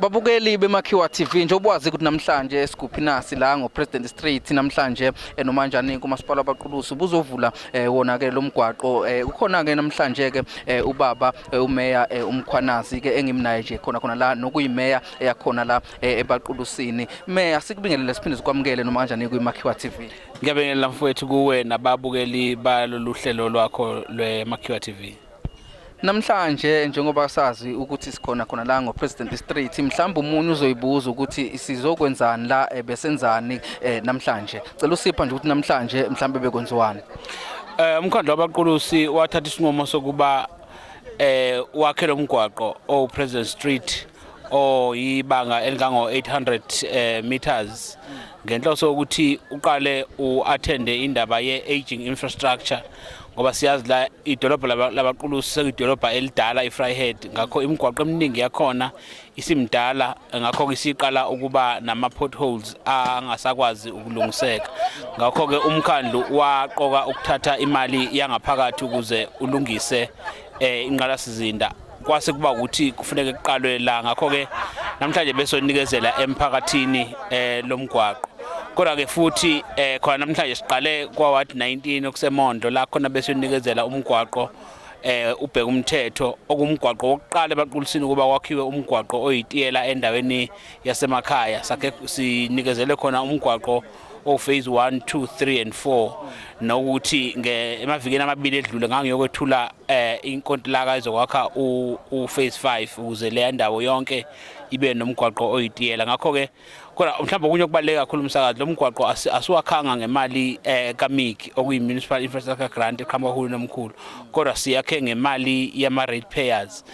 Babukeli beMakhiwa TV nje obwazi ukuthi namhlanje esiguphinasi la ngoPresident Street namhlanje nomanjani kumasipala abaqulusi buzovula wona ke lomgwaqo ukhona ke namhlanje ke ubaba umeya uMkhwanazi ke engimnaye nje khona la nokuyimeya eyakhona la ebaqulusini. Meya sikubingelele siphinde sikwamukele nomanjani kuMakhiwa TV. Ngiyabingelela mfowethu kuwe nababukeli balolu hlelo lwakho lweMakhiwa TV. Namhlanje njengoba sazi ukuthi sikhona la ngoPresident Street mhlawumbe umunye uzoyibuza ukuthi sizokwenzani la besenzani namhlanje. Cela usipha nje ukuthi namhlanje mhlawumbe bekwenziwani. Umkhandlu wabaqulusi wathatha isinqumo sokuba wakhe lo mgwaqo oPresident Street oyibanga elingango 800 meters ngenhloso ukuthi uqale uattende indaba ye-aging infrastructure ngoba siyazi la idolobha labaqulusi sekuyidolobha elidala iFryhead ngakho imigwaqo eminingi yakhona isimdala ngakho ke siqala ukuba nama potholes angasakwazi ukulungiseka ngakho ke umkhandlu waqoka ukuthatha imali yangaphakathi ukuze ulungise inqalasizinda kwase kuba ukuthi kufanele kuqalwe la ngakho ke namhlanje besonikezela emphakathini lomgwaqo kodwa ke futhi khona namhlanje siqale kwa ward 19 okuseMondo la khona besonikezela umgwaqo ubheka umthetho okumgwaqo wokuqala ebaqulusini kuba kwakhiwe umgwaqo oyitiyela endaweni yasemakhaya sakhe sinikezele khona umgwaqo phase 1 2 3 and 4 nokuthi emavikeni amabili edlule ngangiyokwethula inkontileka ezokwakha phase 5 ukuze le ndawo yonke ibe nomgwaqo oyitiyela ngakho ke kodwa mhlawumbe okunye okubaleka kakhulu umsakazi lo mgwaqo asiwakhanga ngemali kaMiki okuyi municipal infrastructure grant eqhamuka kahulumeni omkhulu kodwa siyakhe ngemali yama ratepayers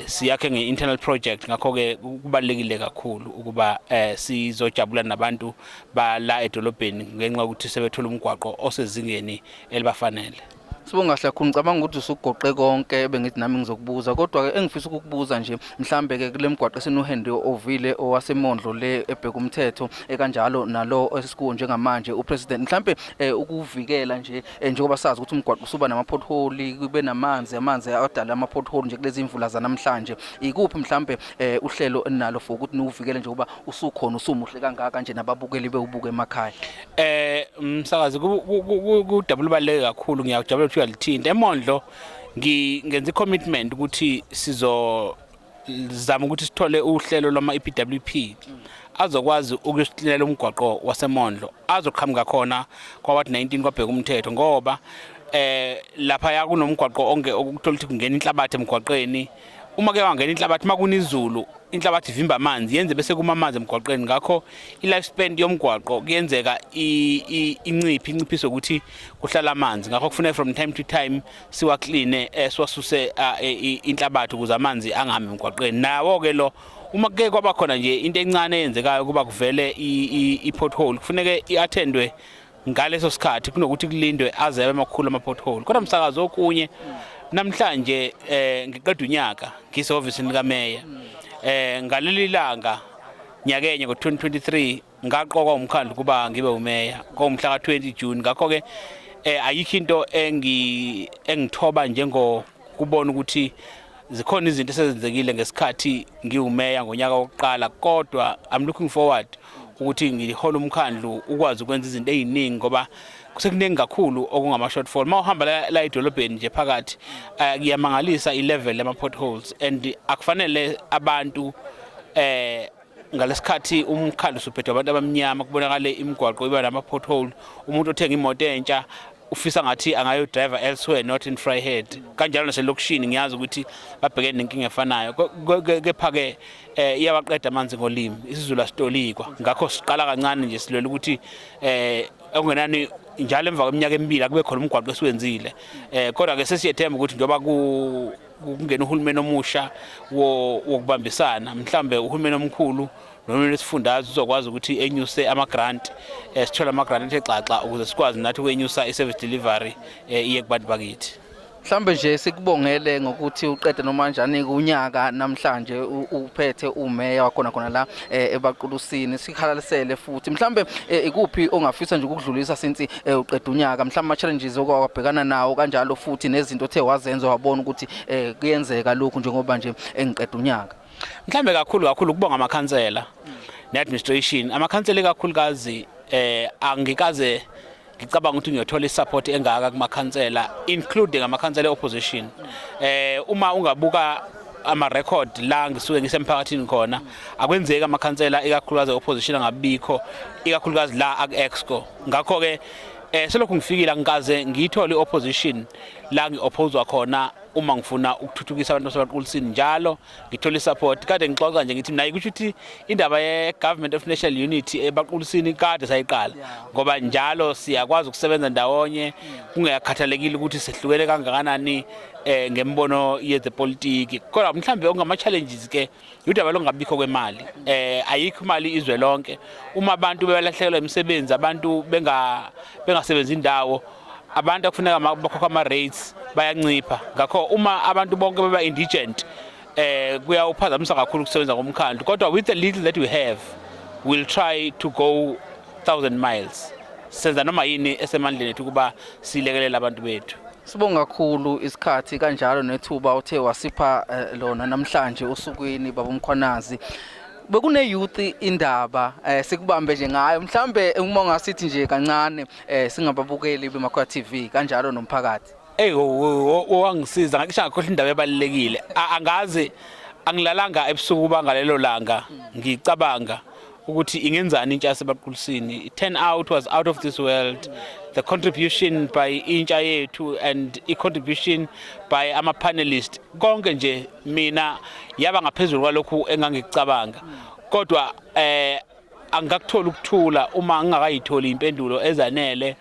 siyakhe nge-internal project ngakho ke kubalekile kakhulu ukuba sizojabula nabantu bala edolobheni ngenxa ukuthi sebethola umgwaqo osezingeni elibafanele. Sibonga kahle kakhulu ngicabanga ukuthi usugoqe konke bengithi nami ngizokubuza kodwa ke engifisa ukukubuza nje mhlambe ke kule mgwaqo esenohende ovile owaseMondlo le ebheka umthetho ekanjalo nalo esikuwo njengamanje uPresident mhlambe ukuvikela nje njengoba sazi ukuthi umgwaqo usuba nama pothole kube namanzi adala ama pothole nje kulezi imvula zanamhlanje ikuphi mhlambe uhlelo enalo for ukuthi niuvikele nje kuba usukhona usumuhle kangaka nje nababukeli bewubuka emakhaya. Msakazi kudabula baleke kakhulu ngiyajabula lithinta eMondlo ngenza icommitment ukuthi sizozama ukuthi sithole uhlelo lwama EPWP azokwazi ukusihlela umgwaqo waseMondlo azoqhamuka khona kwa ward 19 kwabheka umthetho ngoba lapha yakunomgwaqo onke okuthola ukuthi kungena inhlabathi emgwaqweni uma ke wangena inhlabathi makunizulu inhlabathi ivimba amanzi yenze bese kuma amanzi emgwaqweni ngakho i-lifespan yomgwaqo kuyenzeka inciphiso ukuthi kuhlala amanzi ngakho kufanele from time to time siwa clean siwasuse inhlabathi ukuze amanzi angami emgwaqweni nawo ke lo uma ke kwaba khona nje into encane eyenzekayo kuba kuvele i-pothole kufanele iattendwe ngaleso sikhathi kunokuthi kulindwe aze amakhulu ama-pothole kodwa msakazi okunye namhlanje ngiqeda unyaka ngisehhovisini likameya ngaleli langa nyakenye ngo2023 ngaqokwa umkhandlu kuba ngibe umeya ngomhla ka20 June ngakho ke ayikho into engithoba njengokubona ukuthi zikhona izinto esezenzekile ngesikhathi ngiumeya ngonyaka wokuqala kodwa I'm looking forward ukuthi ngihola umkhandlu ukwazi ukwenza izinto eziningi ngoba kusekuningi kakhulu okungama shortfall mawuhamba la edolobheni nje phakathi kuyamangalisa i-level yama potholes and akufanele abantu ngalesikhathi umkhandlu suphethe abantu abamnyama kubonakala imigwaqo iba nama pothole umuntu othenga imoto entsha ufisa ngathi angayo driver elsewhere not in Fryhead kanjalo naselokishini ngiyazi ukuthi babhekene nenkinga efanayo kepha ke iyabaqeda amanzi ngolimi isizulu asitolikwa ngakho siqala kancane nje silwela ukuthi okungenani njalo emva kweminyaka emibili akube khona umgwaqo esiwenzile kodwa ke sesiyethemba ukuthi njoba kungena uhulumeni omusha wokubambisana mhlambe uhulumeni omkhulu noma lesifundazwe uzokwazi ukuthi enyuse ama grant sithola ama grant exaxa ukuze sikwazi nathi ukwenyusa i-service delivery iye kubantu bakithi. Mhlambe nje sikubongele ngokuthi uqede nomanjani kunyaka namhlanje uphethe umeya wakhona la ebaqulusini sikhalalisele futhi mhlambe ikuphi ongafisa nje ukudlulisa since uqede unyaka mhlambe ama challenges okwabhekana nawo kanjalo futhi nezinto othe wazenza wabona ukuthi kuyenzeka lokhu njengoba nje engiqede unyaka. Mhlambe kakhulu ukubonga amakhansela ne-administration. Amakhansela kakhulukazi angikaze ngicabanga ukuthi ngiyothola isupport engaka kumakhansela, including amakhansela opposition. Uma ungabuka ama-record la ngisuke ngisemphakathini khona, akwenzeki amakhansela ikakhulukazi opposition angabikho, ikakhulukazi la aku-exco. Ngakho-ke selokhu ngifikile ngikaze ngiyithole i-opposition la ngi-oppose khona uma ngifuna ukuthuthukisa abantu baseBaqulisini njalo ngithola isupport. Kade ngixoxa nje ngithi mina kusho ukuthi indaba ye-Government of National Unity eBaqulisini kade sayiqala, ngoba njalo siyakwazi ukusebenza ndawonye kungekhathalekile ukuthi sehlukene kangakanani ngembono yezepolitiki. Kodwa mhlambe ongama-challenges ke udaba lokungabikho kwemali. Ayikho imali izwe lonke. Uma abantu bebalahlekelwa imisebenzi, abantu bengasebenzi indawo, abantu akufuneka bakhokha ama-rates bayancipha. Ngakho uma abantu bonke beba indigent kuyawuphazamisa kakhulu ukusebenza komkhandlu. Kodwa with the little that we have, we'll try to go 1,000 miles. Senza noma yini esemandleni ethu kuba silekelela abantu bethu. Sibonga kakhulu isikhathi kanjalo nethuba uthe wasipha lona namhlanje usukwini baba Mkhwanazi. Bekune youth indaba sikubambe nje ngayo, mhlambe uma ngasithi nje kancane singababukeli beMakhwaya TV kanjalo nomphakathi. Wangisiza ngakisha ngakhohle indaba ebalekile. Angazi angilalanga ebusuku bangalelo langa ngicabanga ukuthi ingenzani intsha yaseBaqulisini. Turnout was out of this world. The contribution by intsha yethu and i-contribution by ama-panelists konke nje mina yaba ngaphezulu kwalokhu engangicabanga. Kodwa angakuthola ukuthula uma ngingakayitholi impendulo ezanele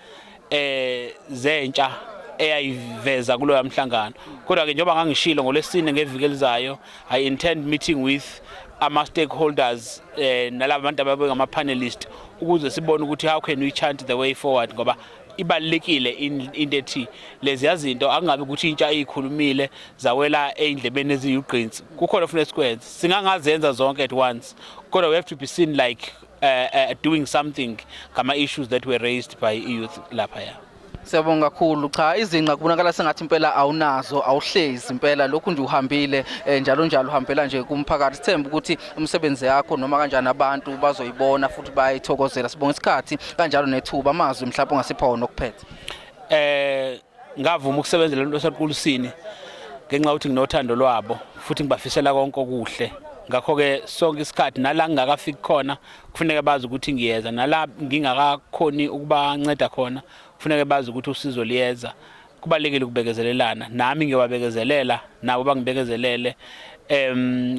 zentsha eyayiveza kulo yamhlangano. Kodwa ke njengoba ngangishilo ngolesine ngeviki elizayo, I intend meeting with ama-stakeholders nalabo bantu ababe ngama-panelist ukuze sibone ukuthi how can we chant the way forward, ngoba ibalekile into ethi lezi yazinto akungabe ukuthi intsha eyikhulumile zawela eindlebeni eziyugqinsi. Kukhona ufuna sikwenze, singangazenza zonke at once, kodwa we have to be seen like doing something ngama issues that were raised by youth lapha ya. Siyabonga kakhulu. Cha, izinqa kubonakala sengathi impela awunazo, awuhlezi impela, lokhu nje uhambile njalo uhambela nje kumphakathi. Sithemba ukuthi umsebenzi yakho noma kanjani abantu bazoyibona futhi bayithokozela. Sibonga isikhathi kanjalo nethuba amazwi mhlawumbe ongasipha wona okuphethe. Ngavuma ukusebenzela lo baseBaqulisini ngenxa ukuthi nginothando lwabo futhi ngibafisela konke okuhle. Ngakho-ke sonke isikhathi nala ngingakafiki khona kufuneka bazi ukuthi ngiyeza, nala ngingakakhoni ukubanceda khona kufuneka bazi ukuthi usizo liyeza. Kubalekile ukubekezelelana, nami ngiyawabekezelela nabo bangibekezelele.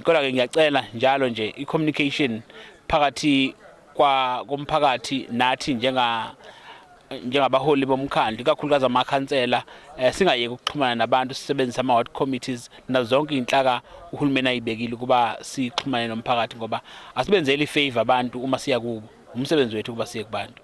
Kodwa-ke ngiyacela njalo nje i-communication phakathi komphakathi nathi njengabaholi bomkhandlu, ikakhulukazi amakhansela, singayeki ukuxhumana nabantu, sisebenzisa ama-ward committees nazo zonke inhlaka uhulumeni ayibekile kuba sixhumane nomphakathi, ngoba asibenzeli ifavor abantu uma siya kubo. Umsebenzi wethu kuba siye kubantu.